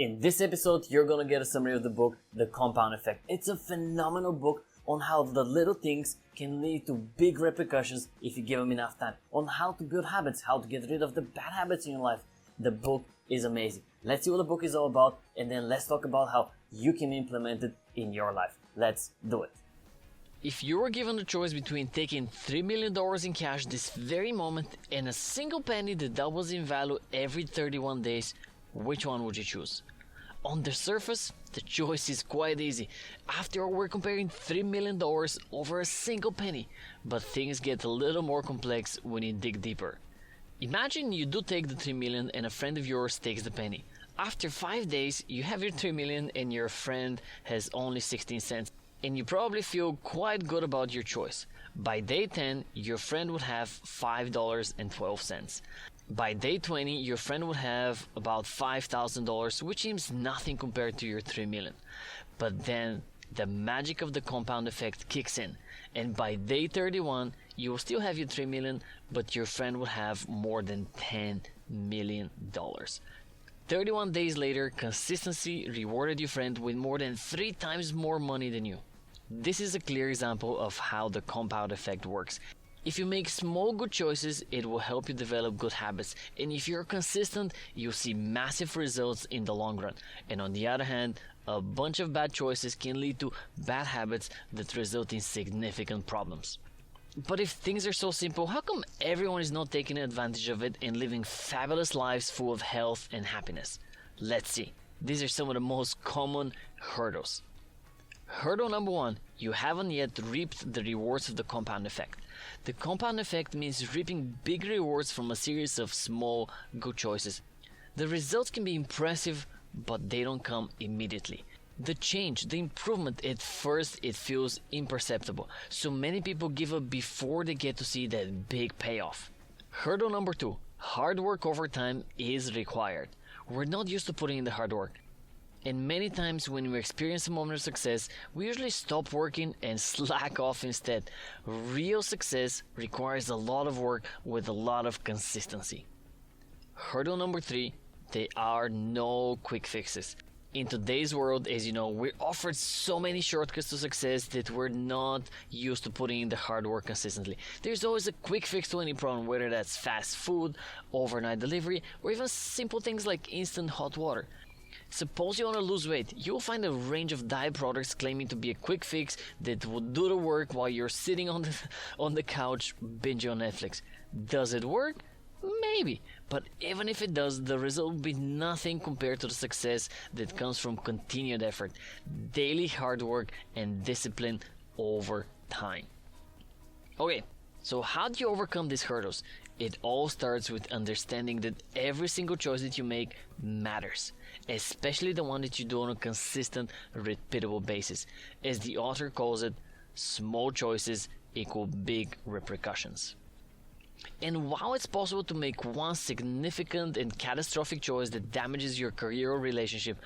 In this episode, you're gonna get a summary of the book, The Compound Effect. It's a phenomenal book on how the little things can lead to big repercussions if you give them enough time. On how to build habits, how to get rid of the bad habits in your life. The book is amazing. Let's see what the book is all about, and then let's talk about how you can implement it in your life. Let's do it. If you were given the choice between taking $3 million in cash this very moment and a single penny that doubles in value every 31 days, which one would you choose? On the surface, the choice is quite easy. After all, we're comparing $3 million over a single penny, but things get a little more complex when you dig deeper. Imagine you do take the $3 million and a friend of yours takes the penny. After 5 days, you have your $3 million and your friend has only 16 cents. And you probably feel quite good about your choice. By day 10, your friend would have $5.12. By day 20, your friend would have about $5,000, which seems nothing compared to your $3 million. But then the magic of the compound effect kicks in, and by day 31, you will still have your $3 million, but your friend would have more than $10 million. 31 days later, consistency rewarded your friend with more than 3 times more money than you. This is a clear example of how the compound effect works. If you make small good choices, it will help you develop good habits. And if you're consistent, you'll see massive results in the long run. And on the other hand, a bunch of bad choices can lead to bad habits that result in significant problems. But if things are so simple, how come everyone is not taking advantage of it and living fabulous lives full of health and happiness? Let's see. These are some of the most common hurdles. Hurdle number 1, you haven't yet reaped the rewards of the compound effect. The compound effect means reaping big rewards from a series of small, good choices. The results can be impressive, but they don't come immediately. The change, the improvement, at first it feels imperceptible, so many people give up before they get to see that big payoff. Hurdle number 2, hard work over time is required. We're not used to putting in the hard work. And many times when we experience a moment of success, we usually stop working and slack off instead. Real success requires a lot of work with a lot of consistency. Hurdle number 3, there are no quick fixes. In today's world, as you know, we're offered so many shortcuts to success that we're not used to putting in the hard work consistently. There's always a quick fix to any problem, whether that's fast food, overnight delivery, or even simple things like instant hot water. Suppose you want to lose weight, you'll find a range of diet products claiming to be a quick fix that will do the work while you're sitting on the couch binging on Netflix. Does it work? Maybe, but even if it does, the result will be nothing compared to the success that comes from continued effort, daily hard work, and discipline over time. Okay, so how do you overcome these hurdles? It all starts with understanding that every single choice that you make matters, especially the one that you do on a consistent, repeatable basis. As the author calls it, small choices equal big repercussions. And while it's possible to make one significant and catastrophic choice that damages your career or relationship,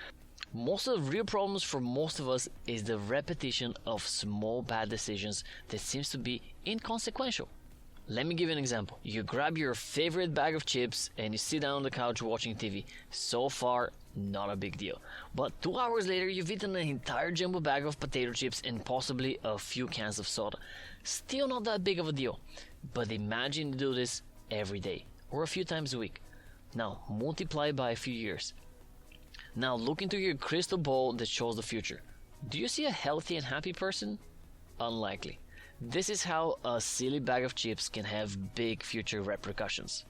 most of the real problems for most of us is the repetition of small bad decisions that seems to be inconsequential. Let me give you an example. You grab your favorite bag of chips and you sit down on the couch watching TV. So far, not a big deal. But 2 hours later, you've eaten an entire jumbo bag of potato chips and possibly a few cans of soda. Still not that big of a deal. But imagine you do this every day or a few times a week. Now, multiply by a few years. Now, look into your crystal ball that shows the future. Do you see a healthy and happy person? Unlikely. This is how a silly bag of chips can have big future repercussions.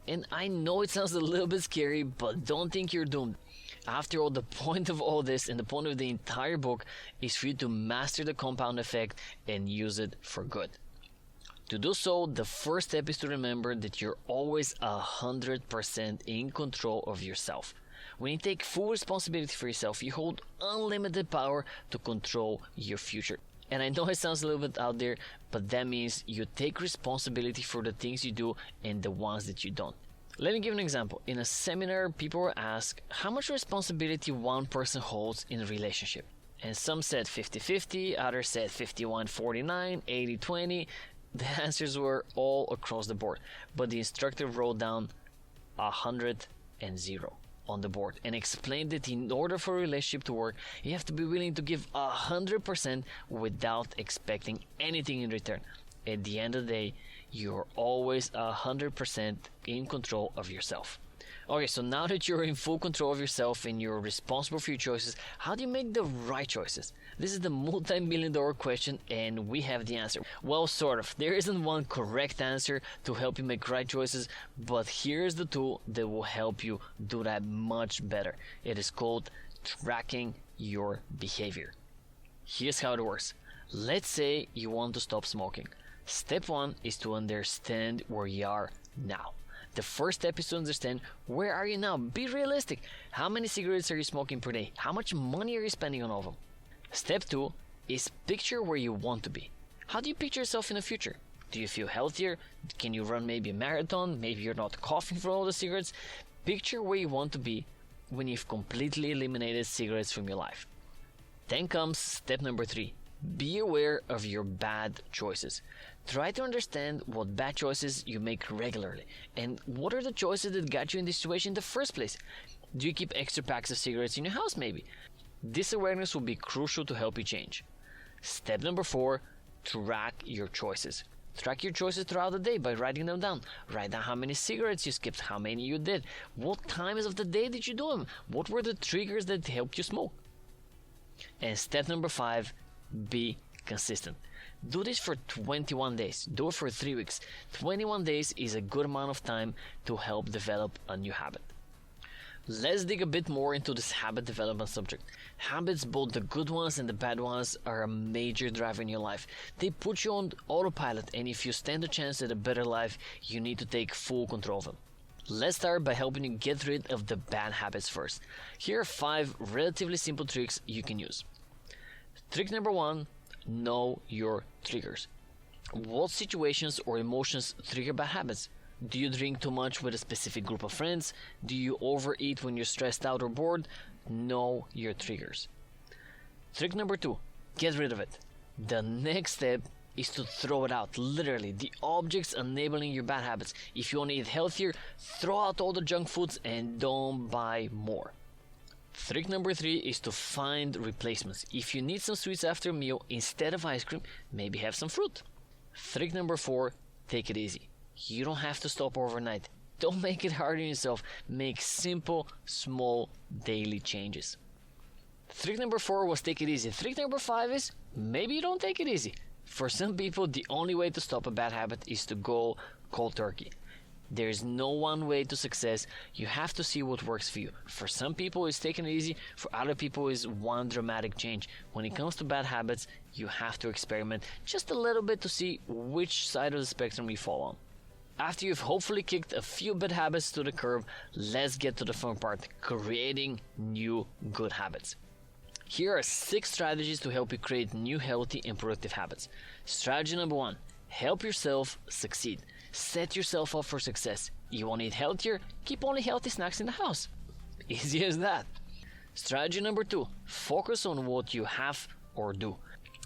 And I know it sounds a little bit scary, but don't think you're doomed. After all, the point of all this and the point of the entire book is for you to master the compound effect and use it for good. To do so, the first step is to remember that you're always 100% in control of yourself. When you take full responsibility for yourself, you hold unlimited power to control your future. And I know it sounds a little bit out there, but that means you take responsibility for the things you do and the ones that you don't. Let me give an example. In a seminar, people were asked how much responsibility one person holds in a relationship. And some said 50-50, others said 51-49, 80-20. The answers were all across the board. But the instructor wrote down 100 and 0. on the board and explain that in order for a relationship to work, you have to be willing to give 100% without expecting anything in return. At the end of the day, you're always 100% in control of yourself. Okay, so now that you're in full control of yourself and you're responsible for your choices, how do you make the right choices? This is the multi-million-dollar question, and we have the answer. Well, sort of. There isn't one correct answer to help you make right choices, but here's the tool that will help you do that much better. It is called tracking your behavior. Here's how it works. Let's say you want to stop smoking. Step 1 is to understand where you are now. The first step is to understand where are you now. Be realistic. How many cigarettes are you smoking per day? How much money are you spending on all of them? Step 2 is picture where you want to be. How do you picture yourself in the future? Do you feel healthier? Can you run maybe a marathon? Maybe you're not coughing from all the cigarettes. Picture where you want to be when you've completely eliminated cigarettes from your life. Then comes step number 3. Be aware of your bad choices. Try to understand what bad choices you make regularly and what are the choices that got you in this situation in the first place. Do you keep extra packs of cigarettes in your house maybe? This awareness will be crucial to help you change. Step number 4, track your choices. Track your choices throughout the day by writing them down. Write down how many cigarettes you skipped, how many you did, what times of the day did you do them, what were the triggers that helped you smoke. And step number 5, be consistent. Do this for 21 days. Do it for 3 weeks. 21 days is a good amount of time to help develop a new habit. Let's dig a bit more into this habit development subject. Habits, both the good ones and the bad ones, are a major driver in your life. They put you on autopilot, and if you stand a chance at a better life, you need to take full control of them. Let's start by helping you get rid of the bad habits first. Here are 5 relatively simple tricks you can use. Trick number 1, know your triggers. What situations or emotions trigger bad habits? Do you drink too much with a specific group of friends? Do you overeat when you're stressed out or bored? Know your triggers. Trick number 2, get rid of it. The next step is to throw it out, literally, the objects enabling your bad habits. If you want to eat healthier, throw out all the junk foods and don't buy more. Trick number 3 is to find replacements. If you need some sweets after a meal, instead of ice cream, maybe have some fruit. Trick number 4, take it easy. You don't have to stop overnight. Don't make it hard on yourself. Make simple, small, daily changes. Trick number 4 was take it easy. Trick number 5 is maybe you don't take it easy. For some people, the only way to stop a bad habit is to go cold turkey. There's no one way to success. You have to see what works for you. For some people, it's taking it easy. For other people, it's one dramatic change. When it comes to bad habits, you have to experiment just a little bit to see which side of the spectrum you fall on. After you've hopefully kicked a few bad habits to the curb, let's get to the fun part, creating new good habits. Here are 6 strategies to help you create new healthy and productive habits. Strategy number 1, help yourself succeed. Set yourself up for success. You want to eat healthier? Keep only healthy snacks in the house. Easy as that. Strategy number 2, focus on what you have or do.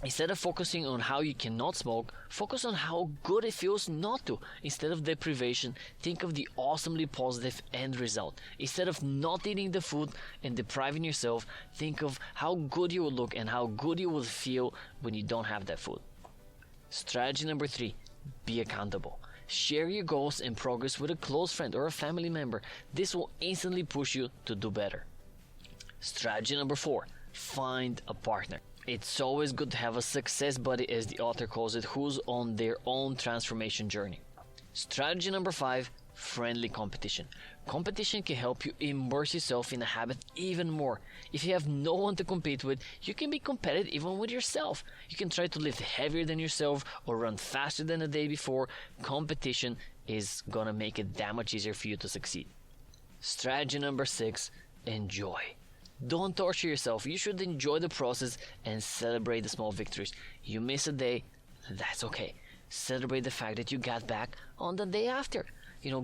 Instead of focusing on how you cannot smoke, focus on how good it feels not to. Instead of deprivation, think of the awesomely positive end result. Instead of not eating the food and depriving yourself, think of how good you will look and how good you will feel when you don't have that food. Strategy number 3, be accountable. Share your goals and progress with a close friend or a family member. This will instantly push you to do better. Strategy number 4, find a partner. It's always good to have a success buddy, as the author calls it, who's on their own transformation journey. Strategy number 5, friendly competition. Competition can help you immerse yourself in a habit even more. If you have no one to compete with, you can be competitive even with yourself. You can try to lift heavier than yourself or run faster than the day before. Competition is gonna make it that much easier for you to succeed. Strategy number 6, enjoy. Don't torture yourself. You should enjoy the process and celebrate the small victories. You miss a day, that's okay. Celebrate the fact that you got back on the day after.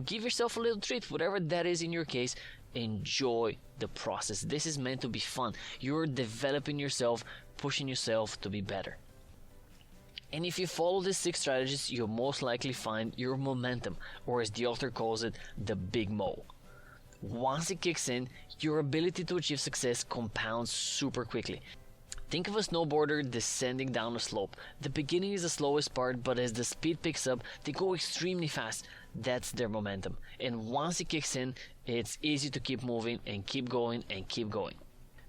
Give yourself a little treat, whatever that is in your case. Enjoy the process. This is meant to be fun. You're developing yourself, pushing yourself to be better. And if you follow these 6 strategies, you'll most likely find your momentum, or as the author calls it, the big mo. Once it kicks in, your ability to achieve success compounds super quickly. Think of a snowboarder descending down a slope. The beginning is the slowest part, but as the speed picks up, they go extremely fast. That's their momentum. And once it kicks in, it's easy to keep moving and keep going and keep going.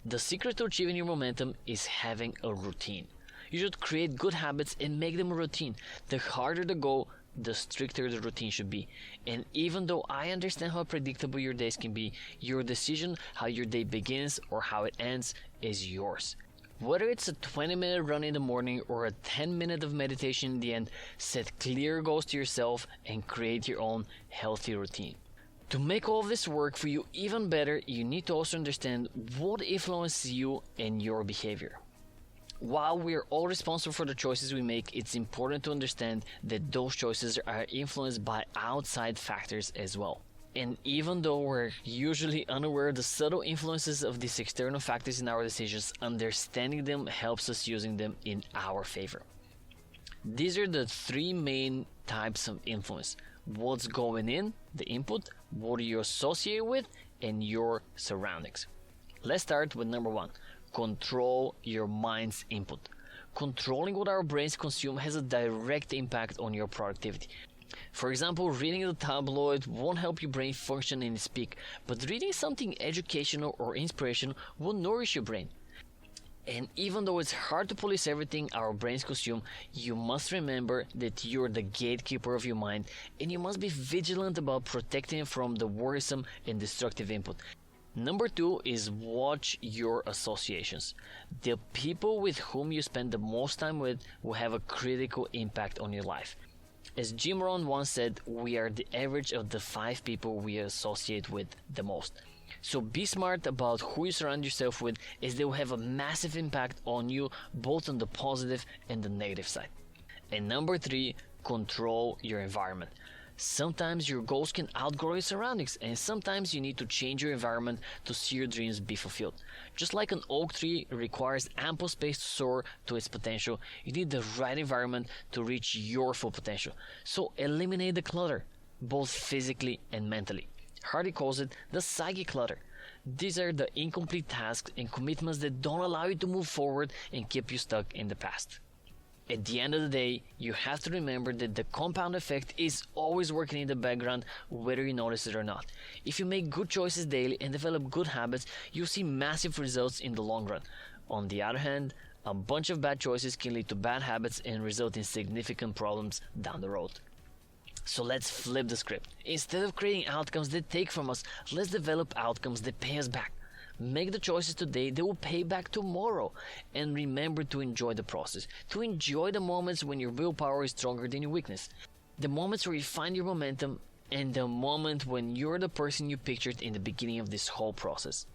The secret to achieving your momentum is having a routine. You should create good habits and make them a routine. The harder the goal, the stricter the routine should be. And even though I understand how predictable your days can be, your decision how your day begins or how it ends is yours. Whether it's a 20-minute run in the morning or a 10-minute of meditation in the end, set clear goals to yourself and create your own healthy routine. To make all of this work for you even better, you need to also understand what influences you and your behavior. While we are all responsible for the choices we make, it's important to understand that those choices are influenced by outside factors as well. And even though we're usually unaware of the subtle influences of these external factors in our decisions, understanding them helps us using them in our favor. These are the three main types of influence: what's going in, the input, what you associate with, and your surroundings. Let's start with number one. Control your mind's input. Controlling what our brains consume has a direct impact on your productivity. For example, reading the tabloid won't help your brain function and speak, but reading something educational or inspirational will nourish your brain. And even though it's hard to police everything our brains consume, you must remember that you're the gatekeeper of your mind, and you must be vigilant about protecting it from the worrisome and destructive input. Number two is watch your associations. The people with whom you spend the most time with will have a critical impact on your life. As Jim Rohn once said, we are the average of the 5 people we associate with the most. So be smart about who you surround yourself with, as they will have a massive impact on you, both on the positive and the negative side. And number 3, control your environment. Sometimes your goals can outgrow your surroundings, and sometimes you need to change your environment to see your dreams be fulfilled. Just like an oak tree requires ample space to soar to its potential, you need the right environment to reach your full potential. So eliminate the clutter, both physically and mentally. Hardy calls it the psychic clutter. These are the incomplete tasks and commitments that don't allow you to move forward and keep you stuck in the past. At the end of the day, you have to remember that the compound effect is always working in the background, whether you notice it or not. If you make good choices daily and develop good habits, you'll see massive results in the long run. On the other hand, a bunch of bad choices can lead to bad habits and result in significant problems down the road. So let's flip the script. Instead of creating outcomes that take from us, let's develop outcomes that pay us back. Make the choices today that will pay back tomorrow. And remember to enjoy the process. To enjoy the moments when your willpower is stronger than your weakness. The moments where you find your momentum, and the moment when you're the person you pictured in the beginning of this whole process.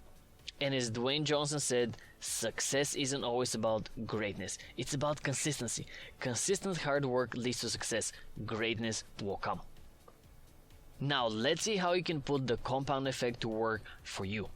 And as Dwayne Johnson said, success isn't always about greatness. It's about consistency. Consistent hard work leads to success. Greatness will come. Now let's see how you can put the compound effect to work for you.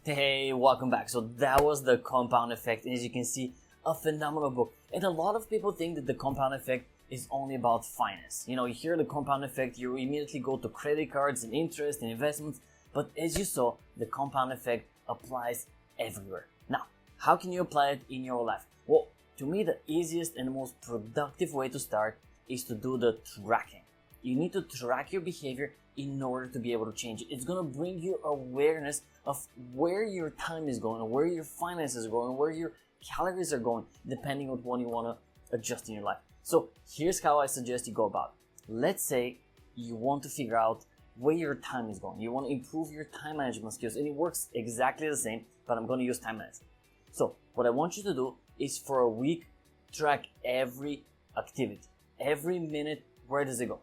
Hey, welcome back. So that was the compound effect, and as you can see, a phenomenal book. And a lot of people think that the compound effect is only about finance. You hear the compound effect, you immediately go to credit cards and interest and investments, but as you saw, the compound effect applies everywhere. Now, how can you apply it in your life? Well, to me, the easiest and most productive way to start is to do the tracking. You need to track your behavior in order to be able to change it. It's going to bring you awareness of where your time is going, where your finances are going, where your calories are going, depending on what you want to adjust in your life. So here's how I suggest you go about it. Let's say you want to figure out where your time is going. You want to improve your time management skills, and it works exactly the same, but I'm going to use time management. So what I want you to do is for a week, track every activity, every minute. Where does it go?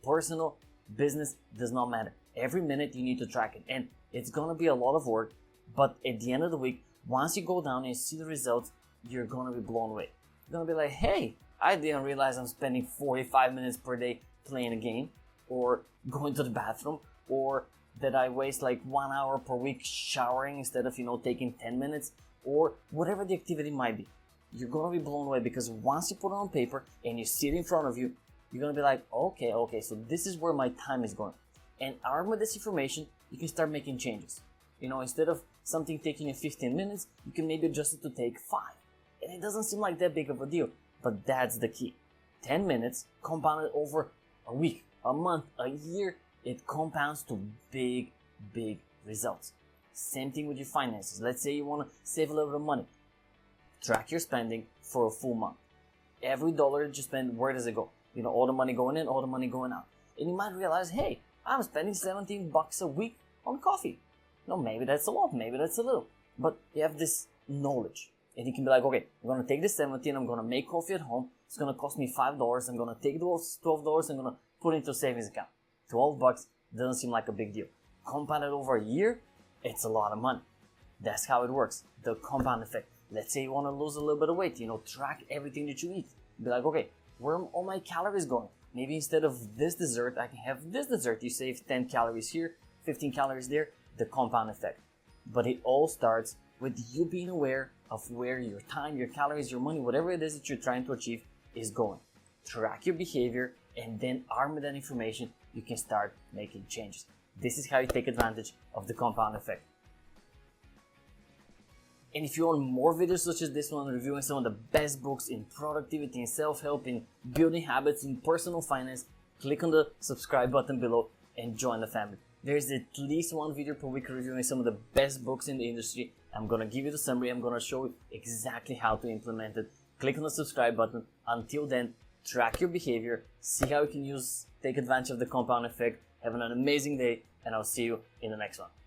Personal, business, does not matter. Every minute you need to track it, and it's gonna be a lot of work, but at the end of the week, once you go down and you see the results, you're gonna be blown away. You're gonna be like, hey, I didn't realize I'm spending 45 minutes per day playing a game, or going to the bathroom, or that I waste like 1 hour per week showering instead of, taking 10 minutes, or whatever the activity might be. You're gonna be blown away, because once you put it on paper and you see it in front of you, you're gonna be like, okay, so this is where my time is going. And armed with this information, you can start making changes. Instead of something taking you 15 minutes, you can maybe adjust it to take 5. And it doesn't seem like that big of a deal, but that's the key. 10 minutes compounded over a week, a month, a year, it compounds to big, big results. Same thing with your finances. Let's say you want to save a little bit of money. Track your spending for a full month. Every dollar that you spend, where does it go? All the money going in, all the money going out. And you might realize, hey, I'm spending $17 a week on coffee. Maybe that's a lot, maybe that's a little. But you have this knowledge. And you can be like, okay, I'm going to take this 17, I'm going to make coffee at home. It's going to cost me $5. I'm going to take those $12, I'm going to put it into a savings account. $12 doesn't seem like a big deal. Compounded over a year, it's a lot of money. That's how it works. The compound effect. Let's say you want to lose a little bit of weight. Track everything that you eat. Be like, okay, where are all my calories going? Maybe instead of this dessert, I can have this dessert. You save 10 calories here, 15 calories there. The compound effect. But it all starts with you being aware of where your time, your calories, your money, whatever it is that you're trying to achieve is going. Track your behavior, and then armed with that information, you can start making changes. This is how you take advantage of the compound effect. And if you want more videos such as this one, reviewing some of the best books in productivity, in self-help, in building habits, in personal finance, click on the subscribe button below and join the family. There's at least one video per week reviewing some of the best books in the industry. I'm going to give you the summary. I'm going to show you exactly how to implement it. Click on the subscribe button. Until then, track your behavior, see how you can take advantage of the compound effect. Have an amazing day, and I'll see you in the next one.